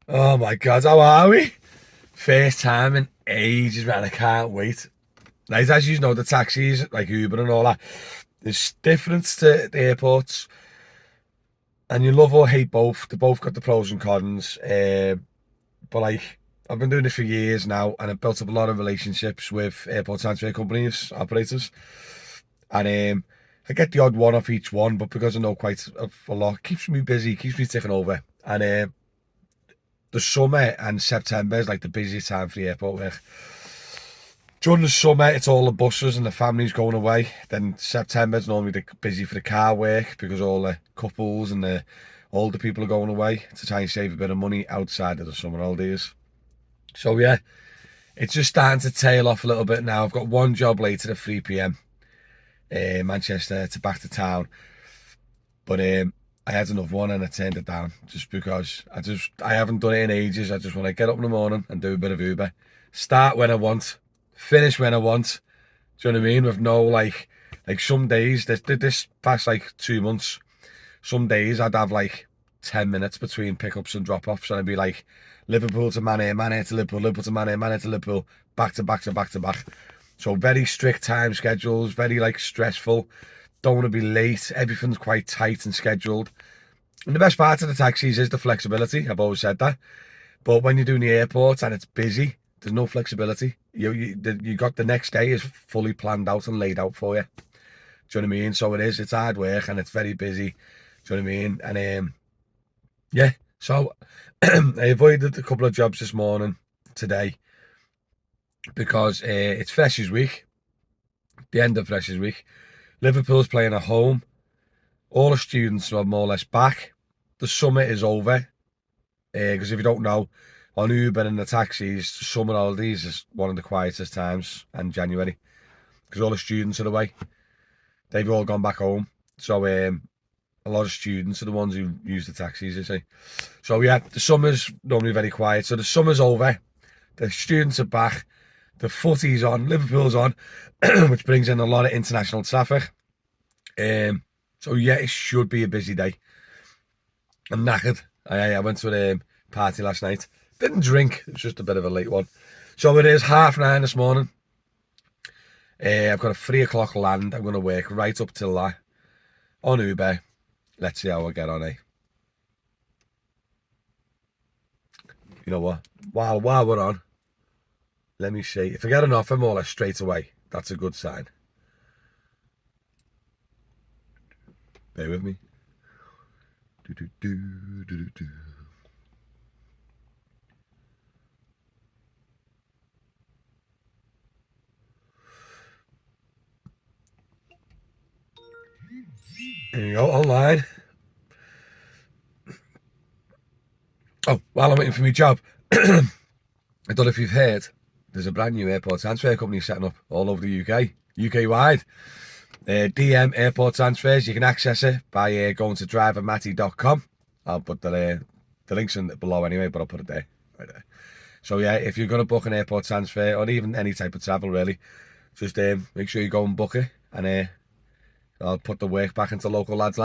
Oh my God, how are we? First time in ages, man. I can't wait. Like, as you know, the taxis, like Uber and all that, there's difference to the airports, and you love or hate both. They both got the pros and cons. But like, I've been doing this for years now, and I've built up a lot of relationships with airport transfer companies, operators, and I get the odd one off each one, but because I know quite a lot, it keeps me busy, keeps me ticking over, and the summer and September is like the busiest time for the airport work. During the summer, it's all the buses and the families going away. Then September's normally busy for the car work because all the couples and the older people are going away to try and save a bit of money outside of the summer holidays. So yeah, it's just starting to tail off a little bit now. I've got one job later at 3 p.m. Manchester to back to town, but I had another one and I turned it down just because I haven't done it in ages. I just want to get up in the morning and do a bit of Uber, start when I want, finish when I want. Do you know what I mean? With no like some days this past like 2 months, some days I'd have like 10 minutes between pickups and drop-offs, and I'd be like Liverpool to Man to Liverpool, Liverpool to Man to Liverpool, back to back to back to back. So very strict time schedules, very like stressful. Don't want to be late. Everything's quite tight and scheduled. And the best part of the taxis is the flexibility. I've always said that. But when you're doing the airport and it's busy, there's no flexibility. You got the next day is fully planned out and laid out for you. Do you know what I mean? So it's hard work and it's very busy. Do you know what I mean? And yeah, so I avoided a couple of jobs this morning, today, because it's Freshers Week, the end of Freshers Week. Liverpool's playing at home. All the students are more or less back. The summer is over. Because if you don't know, on Uber and the taxis, summer holidays is one of the quietest times, and January, because all the students are away. They've all gone back home. So a lot of students are the ones who use the taxis, you see. So yeah, the summer's normally very quiet. So the summer's over. The students are back. The footy's on. Liverpool's on, which brings in a lot of international traffic. So yeah, it should be a busy day. I'm knackered. I went to a party last night. Didn't drink. It was just a bit of a late one. So it is 9:30 this morning. I've got a 3 o'clock land. I'm going to work right up till that on Uber. Let's see how I get on, eh? You know what? While we're on, let me see. If I get an offer more or less straight away, that's a good sign. Bear with me. Do, do, do, do, do, do. There you go, online. Oh, while I'm waiting for my job, I don't know if you've heard, there's a brand new airport transfer company setting up all over the UK, UK-wide. DM Airport Transfers. You can access it by going to drivermatty.com. I'll put the links in below anyway, but I'll put it there, right there. So yeah, if you're going to book an airport transfer or even any type of travel really, just make sure you go and book it, and I'll put the work back into local lads'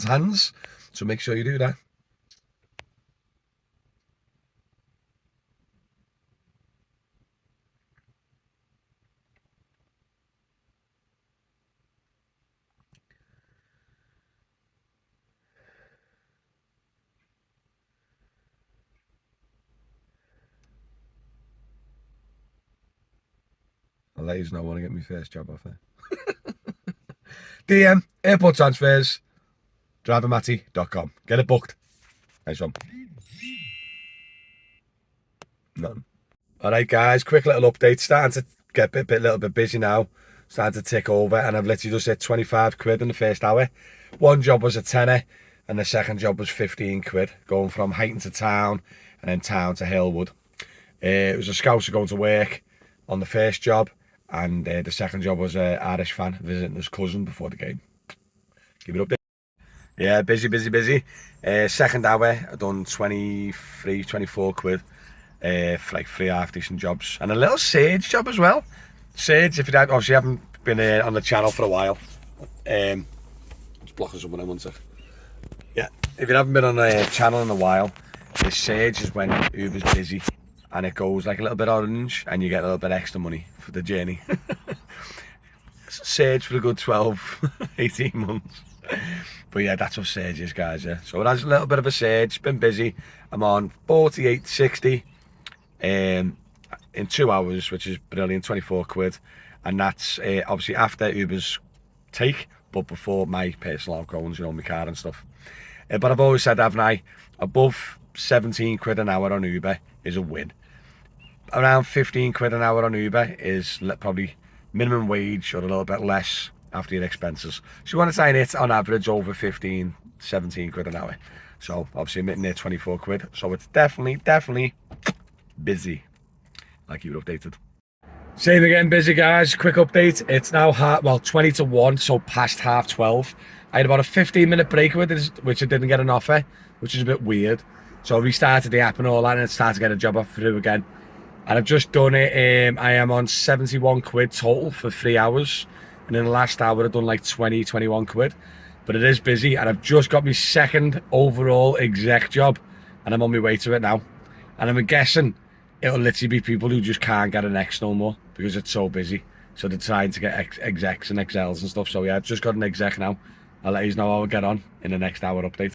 hands. So make sure you do that. I'll let you know when I get my first job offer. DM Airport Transfers, drivermatty.com. Get it booked. Nice one. None. All right, guys, quick little update. Starting to get a little bit busy now. Starting to tick over, and I've literally just hit 25 quid in the first hour. One job was a tenner, and the second job was 15 quid, going from Heighton to town, and then town to Hillwood. It was a scouser going to work on the first job, and the second job was an Irish fan visiting his cousin before the game. Keep it up there. Yeah, busy, busy, busy. Second hour, I done 23, 24 quid. For like 3 half decent jobs, and a little Sage job as well. Sage, if you obviously haven't been on the channel for a while, it's blocking someone in one sec. Yeah, if you haven't been on the channel in a while, The surge is when Uber's busy and it goes like a little bit orange and you get a little bit extra money for the journey. Surge for a good 12, 18 months. But yeah, that's what surge is, guys, yeah. So it has a little bit of a surge, been busy. I'm on 48.60 in 2 hours, which is brilliant, 24 quid. And that's obviously after Uber's take, but before my personal outgoings, you know, my car and stuff. But I've always said, haven't I, above 17 quid an hour on Uber is a win. Around 15 quid an hour on Uber is probably minimum wage or a little bit less after your expenses. So you want to try and hit on average over 15, 17 quid an hour. So obviously I'm hitting near 24 quid. So it's definitely busy. I'll keep it updated. Same again, busy, guys. Quick update. It's now 20 to 1, so past 12:30. I had about a 15-minute break with this, which I didn't get an offer, which is a bit weird. So I restarted the app and all that, and it started to get a job offer through again. And I've just done it. I am on 71 quid total for 3 hours. And in the last hour, I've done like 20, 21 quid. But it is busy, and I've just got my second overall exec job, and I'm on my way to it now. And I'm guessing it'll literally be people who just can't get an X no more because it's so busy. So they're trying to get execs and XLs and stuff. So yeah, I've just got an exec now. I'll let you know how I get on in the next hour update.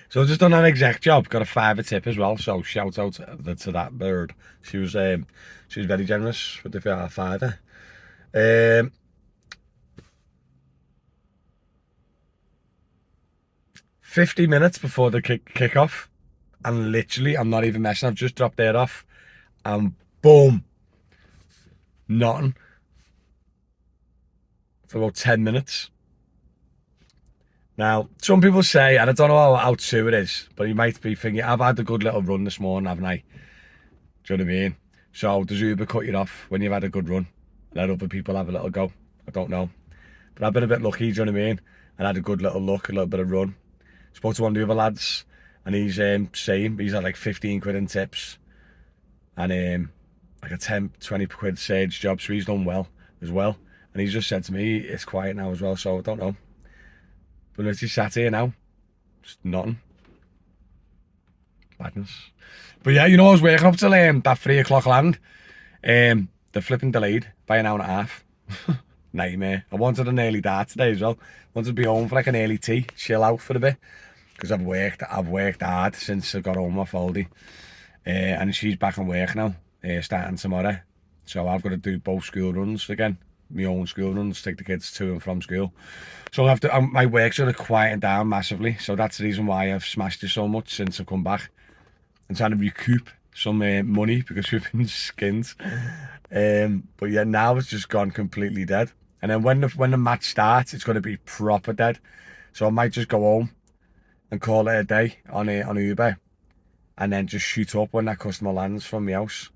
So I've just done an exec job, got a £5 tip as well. So shout out to that bird. She was very generous with the £5. 50 minutes before the kick off, and literally, I'm not even messing, I've just dropped there off, and boom, nothing for about 10 minutes. Now, some people say, and I don't know how true it is, but you might be thinking, I've had a good little run this morning, haven't I? Do you know what I mean? So does Uber cut you off when you've had a good run? Let other people have a little go? I don't know. But I've been a bit lucky, do you know what I mean? And had a good little look, a little bit of run. Spoke to one of the other lads, and he's saying he's had like 15 quid in tips and like a 10, 20 quid sage job, so he's done well as well. And he's just said to me, it's quiet now as well, so I don't know. But literally sat here now, just nothing. Madness. But yeah, you know, I was waking up till that 3 o'clock land. The flipping delayed by an hour and a half. Nightmare. I wanted an early dart today as well. Wanted to be home for like an early tea, chill out for a bit. Because I've worked hard since I got home off holiday. And she's back on work now, starting tomorrow. So I've got to do both school runs again. My own school runs, take the kids to and from school. So I'll have to, my work's sort of quieting down massively. So that's the reason why I've smashed it so much since I've come back. I'm trying to recoup some money because we've been skinned. But yeah, now it's just gone completely dead. And then when the match starts, it's going to be proper dead. So I might just go home and call it a day on Uber, and then just shoot up when that customer lands from my house.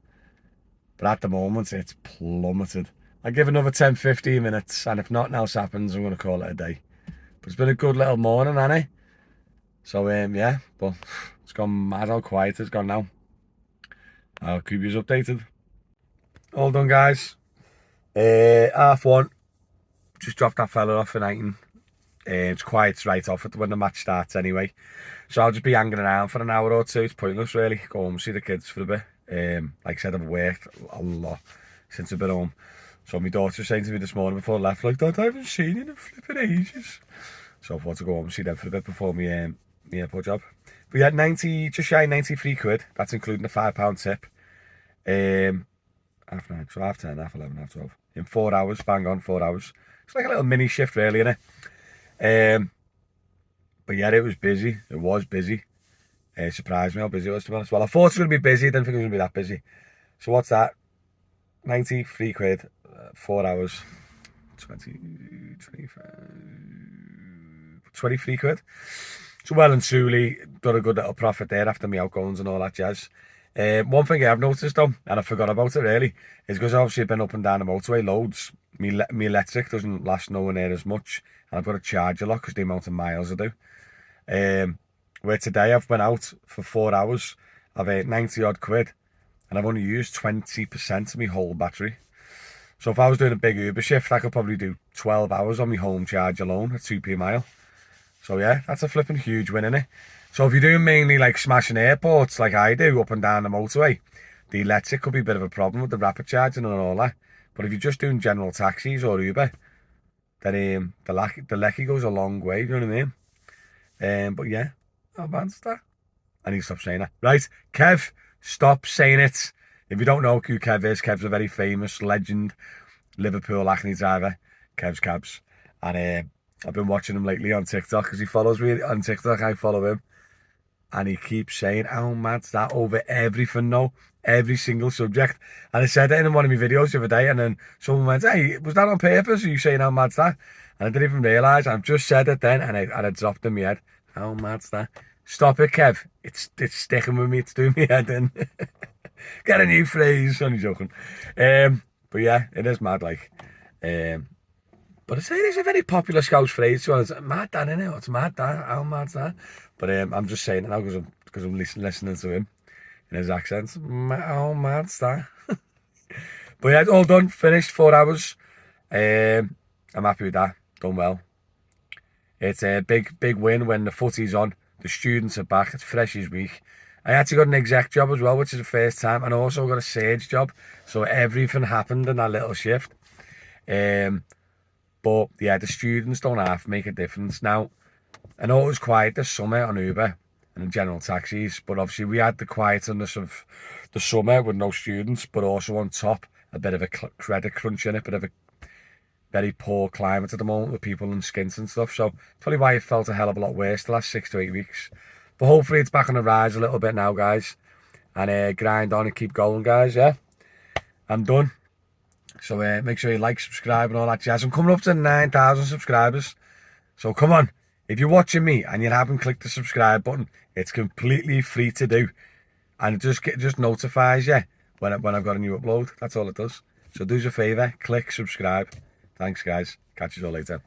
But at the moment, it's plummeted. I'll give another 10, 15 minutes, and if nothing else happens, I'm going to call it a day. But it's been a good little morning, hasn't it? So yeah, but it's gone mad how quiet it's gone now. I'll keep you updated. All done, guys. 1:30. Just dropped that fella off for nighting. It's quiet right off when the match starts anyway. So I'll just be hanging around for an hour or two. It's pointless really. Go home, see the kids for a bit. Like I said, I've worked a lot since I've been home. So my daughter was saying to me this morning before I left, like, Dad, I haven't seen you in flipping ages. So I thought to go home and see them for a bit before my airport job. But yeah, just shy 93 quid. That's including a £5 tip. 9:30, so 10:30, 11:30, 12. In 4 hours, bang on, 4 hours. It's like a little mini shift really, innit? But yeah, it was busy. It was busy. It surprised me how busy it was, to be honest. Well, I thought it was going to be busy. I didn't think it was going to be that busy. So what's that? 93 quid, 4 hours, 23 quid. So well and truly done a good little profit there after my outgoings and all that jazz. One thing I've noticed though, and I forgot about it really, is because obviously I've been up and down the motorway loads. My electric doesn't last nowhere near as much, and I've got to charge a lot because the amount of miles I do. Where today I've been out for 4 hours, I've 90 odd quid, and I've only used 20% of my whole battery. So if I was doing a big Uber shift, I could probably do 12 hours on my home charge alone at 2p a mile. So yeah, that's a flipping huge win, innit? So if you're doing mainly like smashing airports like I do up and down the motorway, the electric could be a bit of a problem with the rapid charging and all that. But if you're just doing general taxis or Uber, then the lecky goes a long way, you know what I mean? But yeah, how bad's that? I need to stop saying that. Right, Kev, stop saying it. If you don't know who Kev is, Kev's a very famous legend Liverpool Acne driver, Kev's Cabs. And I've been watching him lately on TikTok because he follows me on TikTok. I follow him. And he keeps saying, how mad's that over everything now? Every single subject. And I said it in one of my videos the other day, and then someone went, hey, was that on purpose? Are you saying how mad's that? And I didn't even realise. I've just said it then, and I dropped in my head. How mad's that? Stop it, Kev. It's sticking with me. It's doing me head in. Get a new phrase. Only joking. But yeah, it is mad, like. But I say it is a very popular Scouse phrase. So it's mad that, innit? It's mad that. How mad's that? But I'm just saying it now because I'm listening to him in his accent. How mad's that? But yeah, it's all done. Finished. 4 hours. I'm happy with that. Done well. It's a big win when the footy's on. The students are back. It's fresh as week. I actually got an exec job as well, which is the first time, and I also got a sage job. So everything happened in that little shift. But yeah, the students don't have to make a difference. Now, I know it was quiet this summer on Uber and in general taxis, but obviously we had the quietness of the summer with no students, but also on top, a bit of a credit crunch in it, bit of a very poor climate at the moment with people in skints and stuff. So probably why it felt a hell of a lot worse the last 6 to 8 weeks. But hopefully it's back on the rise a little bit now, guys. And grind on and keep going, guys, yeah? I'm done. So make sure you like, subscribe and all that jazz. I'm coming up to 9,000 subscribers. So come on. If you're watching me and you haven't clicked the subscribe button, it's completely free to do. And it just notifies you when I've got a new upload. That's all it does. So do us a favour. Click, subscribe. Thanks, guys. Catch you all later.